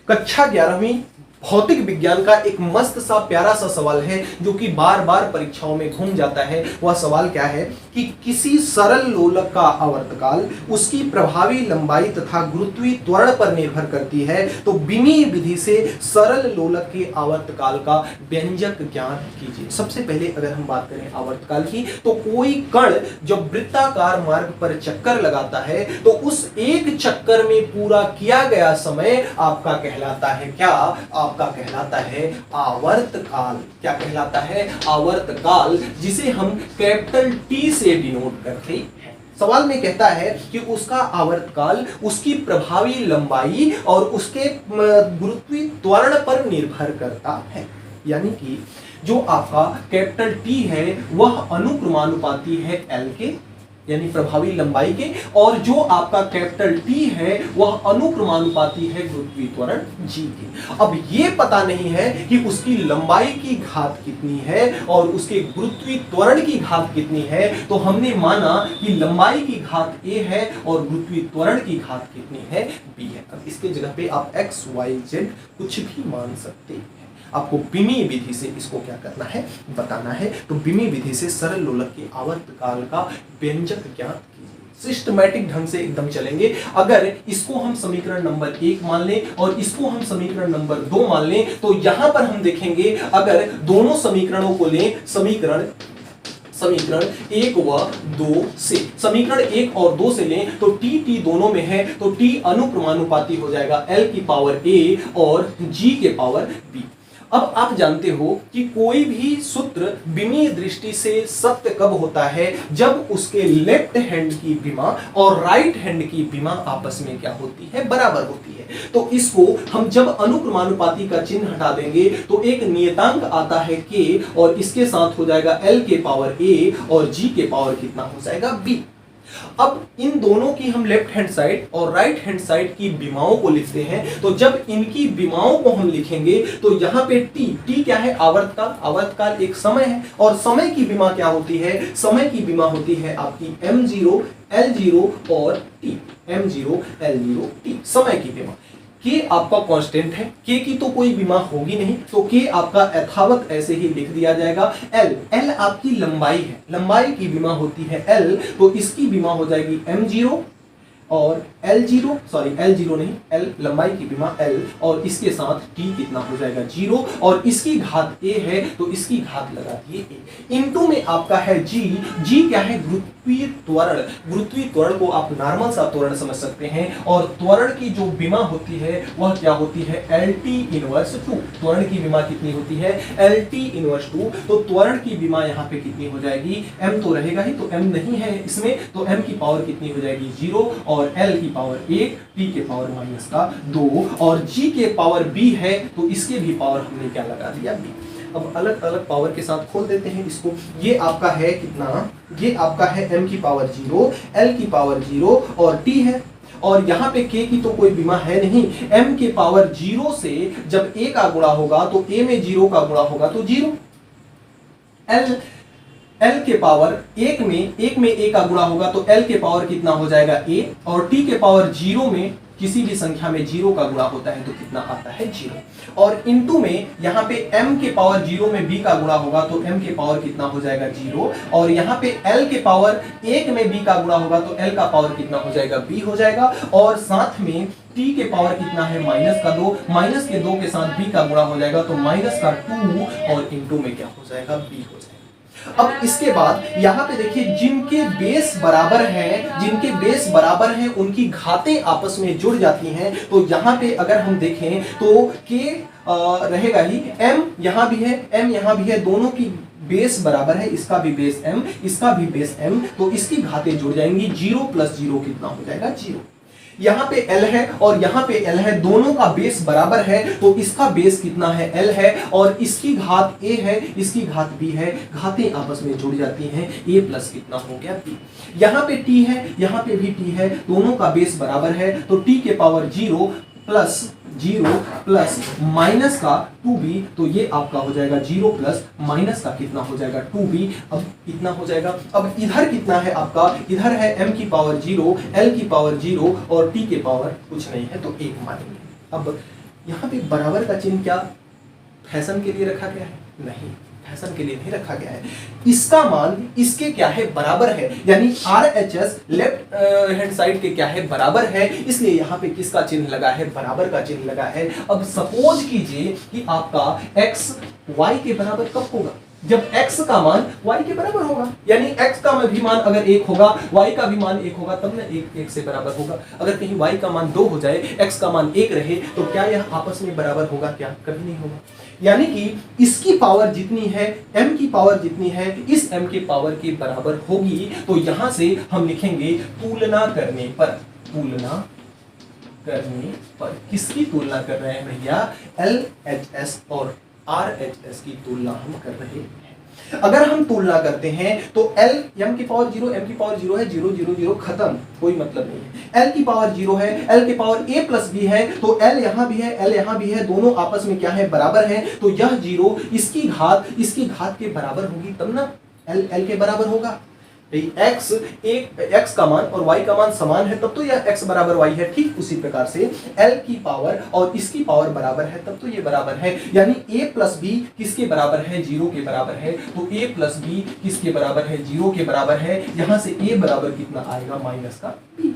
कक्षा 11वीं भौतिक विज्ञान का एक मस्त सा प्यारा सा सवाल है जो कि बार बार परीक्षाओं में घूम जाता है। वह सवाल क्या है कि किसी सरल लोलक का आवर्तकाल उसकी प्रभावी लंबाई तथा गुरुत्वीय त्वरण पर निर्भर करती है, तो बिमी विधि से सरल लोलक के आवर्तकाल का व्यंजक ज्ञात कीजिए। सबसे पहले अगर हम बात करें आवर्तकाल की, तो कोई कण जब वृत्ताकार मार्ग पर चक्कर लगाता है तो उस एक चक्कर में पूरा किया गया समय आपका कहलाता है क्या? आपका कहलाता है आवर्तकाल। क्या कहलाता है? आवर्तकाल, जिसे हम कैपिटल टी से डिनोट करते हैं। सवाल में कहता है कि उसका आवर्तकाल उसकी प्रभावी लंबाई और उसके गुरुत्वीय त्वरण पर निर्भर करता है। यानी कि जो आपका कैपिटल टी है वह अनुक्रमानुपाती है एल के, यानी प्रभावी लंबाई के, और जो आपका कैपिटल टी है वह अनुक्रमानुपाती है गुरुत्वीय त्वरण जी के। अब ये पता नहीं है कि उसकी लंबाई की घात कितनी है और उसके गुरुत्वीय त्वरण की घात कितनी है, तो हमने माना कि लंबाई की घात a है और गुरुत्वीय त्वरण की घात कितनी है? b है। अब इसके जगह पे आप x, y, z कुछ भी मान सकते हैं। आपको बिमी विधि से इसको क्या करना है? बताना है। तो बिमी विधि से सरल लोलक के आवर्तकाल का व्यंजक ज्ञात कीजिए। सिस्टमैटिक ढंग से एकदम चलेंगे। अगर इसको हम समीकरण नंबर 1 मान लें और इसको हम समीकरण नंबर 2 मान लें, तो यहां पर हम देखेंगे अगर दोनों समीकरणों को लें, समीकरण 1 व 2 से, समीकरण 1 और 2 से लें तो टी दोनों में है, तो टी अनुक्रमानुपाती हो जाएगा l की पावर a और g के पावर b। अब आप जानते हो कि कोई भी सूत्र बिमीय दृष्टि से सत्य कब होता है? जब उसके लेफ्ट हैंड की विमा और राइट हैंड की विमा आपस में क्या होती है? बराबर होती है। तो इसको हम जब अनुक्रमानुपाती का चिन्ह हटा देंगे तो एक नियतांक आता है k और इसके साथ हो जाएगा l के पावर a और g के पावर कितना हो जाएगा? b। अब इन दोनों की हम लेफ्ट हैंड साइड और राइट हैंड साइड की विमाओं को लिखते हैं। तो जब इनकी विमाओं को हम लिखेंगे तो यहाँ पे टी क्या है? आवर्तकाल। आवर्तकाल एक समय है और समय की विमा क्या होती है? समय की विमा होती है आपकी m0 l0 और t, m0 l0 t समय की विमा। के आपका कांस्टेंट है, के की तो कोई विमा होगी नहीं, तो के आपका यथावत ऐसे ही लिख दिया जाएगा। एल आपकी लंबाई है, लंबाई की विमा होती है एल, तो इसकी विमा हो जाएगी m0 और l0 नहीं, l लंबाई की विमा l और इसके साथ t कितना हो जाएगा? 0 और इसकी घात a है तो इसकी घात लगा दिए a। इनटू में आपका है g क्या है? गुरुत्वीय त्वरण। गुरुत्वीय त्वरण को आप नॉर्मल सा त्वरण समझ सकते हैं और त्वरण की जो विमा होती है वह क्या होती है? LT inverse 2। त्वरण की विमा कितनी होती है? LT inverse 2। तो त्वरण की विमा यहाँ पे कितनी हो जाएगी? m तो रहेगा ही, तो m नहीं है इसमें, तो m की पावर कितनी हो जाएगी? 0 और l की पावर 1, t के पावर -2 और g के पावर b है, तो इसके भी पावर हमने क्या लगा दिया? b। अब अलग अलग पावर के साथ खोल देते हैं इसको। ये आपका है कितना? ये आपका है m की पावर 0, l की पावर 0 और t है, और यहाँ पे k की तो कोई विमा है नहीं। m के पावर 0 से जब a का गुणा होगा तो a में 0 का गुणा होगा तो 0। l के पावर 1 में a का गुणा होगा तो l के पावर कितना हो जाएगा? a, और t के पावर 0 में किसी भी संख्या में 0 का गुणा होता है तो कितना आता है? 0। और इनटू में यहाँ पे m के पावर 0 में b का गुणा होगा तो m के पावर कितना हो जाएगा? 0। और यहाँ पे l के पावर 1 में b का गुणा होगा तो l का पावर कितना हो जाएगा? b हो जाएगा। और साथ में t के पावर कितना है? -2, माइनस के 2 के साथ b का गुणा हो जाएगा तो -2 और इनटू में क्या हो जाएगा? b हो जाएगा। अब इसके बाद यहाँ पे देखिए जिनके बेस बराबर हैं उनकी घातें आपस में जुड़ जाती हैं। तो यहाँ पे अगर हम देखें तो k रहेगा ही, m यहाँ भी है, m यहाँ भी है, दोनों की बेस बराबर है, इसका भी बेस m, इसका भी बेस m, तो इसकी घातें जुड़ जाएंगी। 0 + 0 कितना हो जाएगा? 0। यहाँ पे L है और यहाँ पे L है, दोनों का बेस बराबर है, तो इसका बेस कितना है? L है और इसकी घात A है, इसकी घात B है, घातें आपस में जुड़ जाती हैं। A प्लस कितना हो गया? B। यहाँ पे T है, यहाँ पे भी T है, दोनों का बेस बराबर है, तो T के पावर 0 प्लस माइनस का 2b, तो ये आपका हो जाएगा 0 प्लस माइनस का कितना हो जाएगा? 2b। अब इतना हो जाएगा। अब इधर कितना है आपका? इधर है m की पावर 0, l की पावर 0 और t के पावर कुछ नहीं है तो 1 मानेंगे। अब यहाँ पे बराबर का चिन्ह क्या फैशन के लिए रखा गया है? नहीं, फैशन के लिए नहीं रखा गया है। इसका मान इसके क्या है? बराबर है, यानी RHS लेफ्ट हैंड साइड के क्या है? बराबर है, इसलिए यहाँ पे किसका चिन्ह लगा है? बराबर का चिन्ह लगा है। अब सपोज कीजिए कि आपका x y के बराबर कब होगा? जब x का मान y के बराबर होगा, यानी x का भी मान अगर 1 होगा, y का भी मान 1 होगा, तब ना 1 से बराबर होगा। अगर कहीं y का मान 2 हो जाए, x का मान 1 रहे, तो क्या यह आपस में बराबर होगा? क्या कभी नहीं होगा। यानी कि इसकी पावर जितनी है, m की पावर जितनी है, इस m की पावर के बराबर होगी। तो यहां से हम लिखेंगे तुलना करने पर, तुलना करने पर किसकी तुलना कर रहे हैं भैया? LHS और RHS की तुलना हम कर रहे हैं। अगर हम तुलना करते हैं तो L m की पावर 0, m की पावर 0 है, 0 0 0 खत्म, कोई मतलब नहीं है। L की पावर 0 है, L की पावर a प्लस b है, तो L यहां भी है, L यहां भी है, दोनों आपस में क्या है? बराबर है। तो यह 0 इसकी घात के बराबर होगी, तब ना L के बराबर होगा। x का मान और y का मान समान है, तब तो यह x बराबर y है। ठीक उसी प्रकार से L की पावर और इसकी पावर बराबर है, तब तो ये बराबर है। यानी a प्लस b किसके बराबर है? 0 के बराबर है। तो a प्लस b किसके बराबर है? 0 के बराबर है। यहां से a बराबर कितना आएगा? माइनस का b।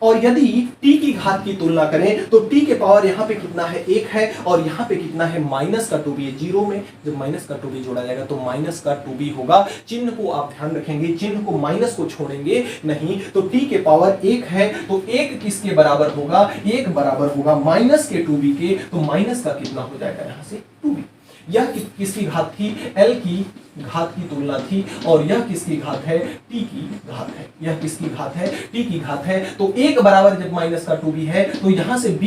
और यदि t की घात की तुलना करें तो t के पावर यहाँ पे कितना है? 1 है, और यहाँ पे कितना है? माइनस का 2b है। 0 में जब माइनस का 2b जोड़ा जाएगा तो माइनस का 2b होगा। चिन्ह को आप ध्यान रखेंगे, चिन्ह को माइनस को छोड़ेंगे नहीं। तो t के पावर 1 है, तो 1 किसके बराबर होगा? 1 बराबर होगा माइनस के 2b के। तो माइनस का कितना हो जाएगा यहाँ से? 2b। यह किसकी घात थी? L की घात की तुलना थी। और यह किसकी घात है? t की घात है। यह किसकी घात है? t की घात है। तो 1 बराबर जब माइनस का 2b है, तो यहां से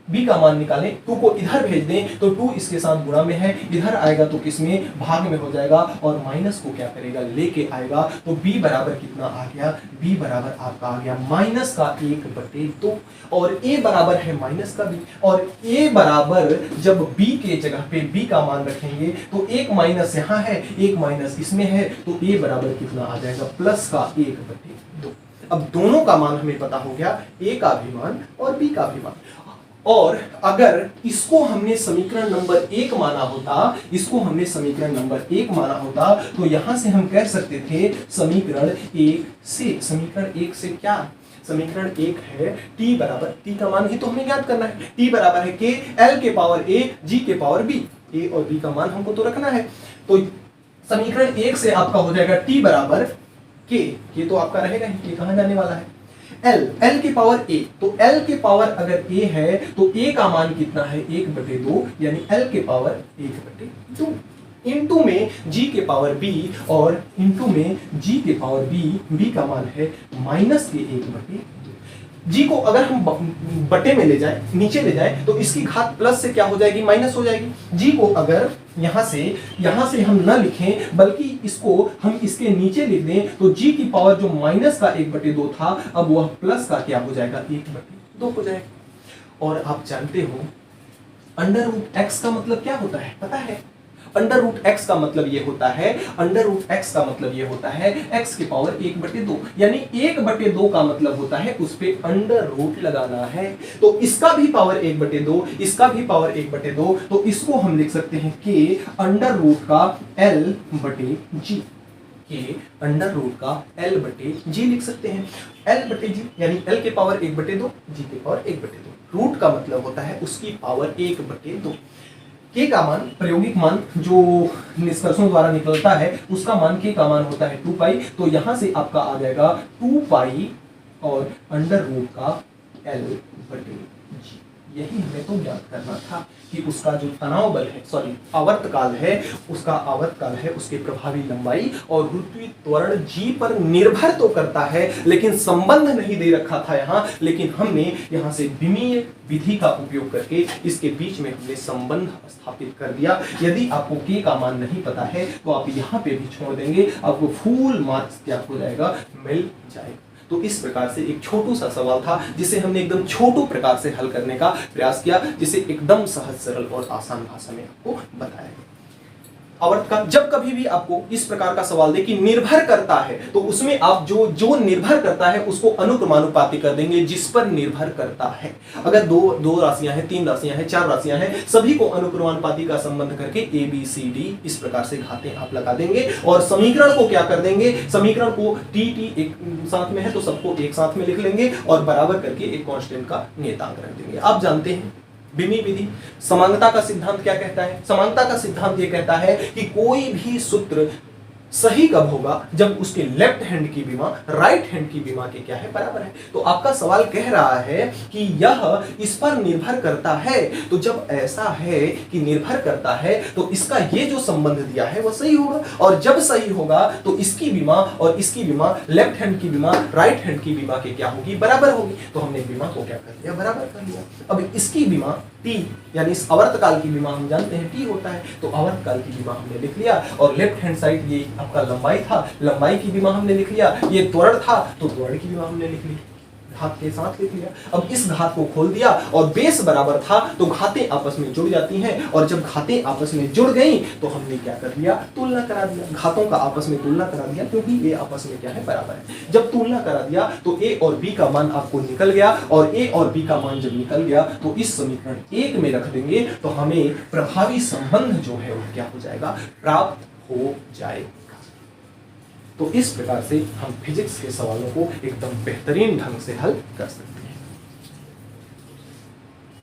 b का मान निकालें, 2 को इधर भेज दें, तो 2 इसके साथ गुणा में है, इधर आएगा तो किसमें? भाग में हो जाएगा, और माइनस को क्या करेगा? लेके आएगा। तो b बराबर कितना आ गया? b बराबर आपका आ गया माइनस का 1/2, और a बराबर है माइनस का b। और a बराबर जब b के जगह पे b का मान रखेंगे तो 1 माइनस यहाँ है, 1 माइनस इसमें है, तो a बराबर कितना आ जाएगा? प्लस का 1/2। अब दोनों का मान हमें पता हो गया, a का भी मान और b का भी मान। और अगर इसको हमने समीकरण नंबर 1 माना होता, इसको हमने समीकरण नंबर 1 माना होता, तो यहां से हम कह सकते थे समीकरण 1 से, समीकरण 1 से क्या? समीकरण 1 है t बराबर, t का मान ही तो हमें ज्ञात करना है, t बराबर है k L के पावर a g के पावर b। a और b का मान हमको तो रखना है। तो समीकरण 1 से आपका हो जाएगा t बराबर k तो आपका रहेगा ही, कहां जाने वाला है? L के पावर a। तो L के पावर अगर a है तो a का मान कितना है? 1/2, यानी L के पावर 1/2 इंटू में g के पावर b, और इंटू में g के पावर b का मान है माइनस के 1/2। g को अगर हम बटे में ले जाए, नीचे ले जाए, तो इसकी घात प्लस से क्या हो जाएगी? माइनस हो जाएगी। g को अगर यहां से हम न लिखें, बल्कि इसको हम इसके नीचे लिख दें, तो g की पावर जो माइनस का 1/2 था, अब वह प्लस का क्या हो जाएगा? 1/2 हो जाएगा। और आप जानते हो अंडर रूट x का मतलब क्या होता है? पता है? अंडर रूट x का मतलब ये होता है, अंडर रूट x का मतलब ये होता है x की पावर 1/2, यानी 1/2 का मतलब होता है उस पे अंडर रूट लगाना है। तो इसका भी पावर 1/2, इसका भी पावर 1/2, तो इसको हम लिख सकते हैं k अंडर रूट का L/g, के अंडर रूट का L/g लिख सकते हैं। L/g यानी L के पावर 1/2, g के पावर 1/2। रूट का मतलब होता है उसकी पावर 1/2। k का मान, प्रायोगिक मान जो निष्कर्षों द्वारा निकलता है, उसका मान k का मान होता है 2 पाई। तो यहां से आपका आ जाएगा 2 पाई और अंडर रूट का L/g। यही हमें तो ज्ञात करना था कि उसका जो तनाव बल है, आवर्तकाल है, उसका आवर्तकाल है, उसके प्रभावी लंबाई और गुरुत्वीय त्वरण g पर निर्भर तो करता है, लेकिन संबंध नहीं दे रखा था यहाँ। लेकिन हमने यहाँ से विमीय विधि का उपयोग करके इसके बीच में हमने संबंध स्थापित कर दिया। यदि आपको k का मान नहीं पता है तो आप यहाँ पे भी छोड़ देंगे, आपको फुल मार्क्स क्या हो जाएगा? मिल जाएगा। तो इस प्रकार से एक छोटू सा सवाल था जिसे हमने एकदम छोटू प्रकार से हल करने का प्रयास किया, जिसे एकदम सहज सरल और आसान भाषा में आपको बताया गया। आवर्तकाल, जब कभी भी आपको इस प्रकार का सवाल दे कि निर्भर करता है, तो उसमें आप जो जो निर्भर करता है उसको अनुक्रमानुपाती कर देंगे जिस पर निर्भर करता है। अगर दो राशियां हैं, 3 राशियां हैं, 4 राशियां हैं, सभी को अनुक्रमानुपाती का संबंध करके ए बी सी डी इस प्रकार से घातें आप लगा देंगे और समीकरण को क्या कर देंगे, समीकरण को टी टी एक साथ में है तो सबको एक साथ में लिख लेंगे और बराबर करके एक कांस्टेंट का नियतांक रख देंगे। आप जानते हैं बिमी विधि, समांगता का सिद्धांत क्या कहता है? समांगता का सिद्धांत यह कहता है कि कोई भी सूत्र सही कब होगा, जब उसके लेफ्ट हैंड की विमा राइट हैंड की विमा के क्या है, बराबर है। तो आपका सवाल कह रहा है कि यह इस पर निर्भर करता है, तो जब ऐसा है कि निर्भर करता है तो इसका ये जो संबंध दिया है वह सही होगा, और जब सही होगा तो इसकी विमा और इसकी विमा, लेफ्ट हैंड की विमा राइट हैंड की विमा के क्या होगी, बराबर होगी। तो हमने विमा को क्या कर लिया, बराबर कर लिया। अब इसकी विमा टी यानी इस आवर्तकाल की विमा हम जानते हैं टी होता है, तो आवर्तकाल की विमा हमने लिख लिया, और लेफ्ट हैंड साइड ये आपका लंबाई था, लंबाई की विमा हमने लिख लिया, ये त्वरण था तो त्वरण की विमा हमने लिख ली, घात के साथ लिख लिया। अब इस घात को खोल दिया और बेस बराबर था तो घातें आपस में जुड़ जाती हैं, और जब घातें आपस में जुड़ गई तो हमने क्या कर दिया, तुलना करा दिया, घातों का आपस में तुलना करा दिया, क्योंकि ये आपस में क्या है, बराबर है। जब तुलना करा दिया तो ए और बी का मान आपको निकल गया, और ए और बी का मान जब निकल गया तो इस समीकरण 1 में रख देंगे तो हमें प्रभावी संबंध जो है वो क्या हो जाएगा, प्राप्त हो जाएगा। तो इस प्रकार से हम फिजिक्स के सवालों को एकदम बेहतरीन ढंग से हल कर सकते हैं।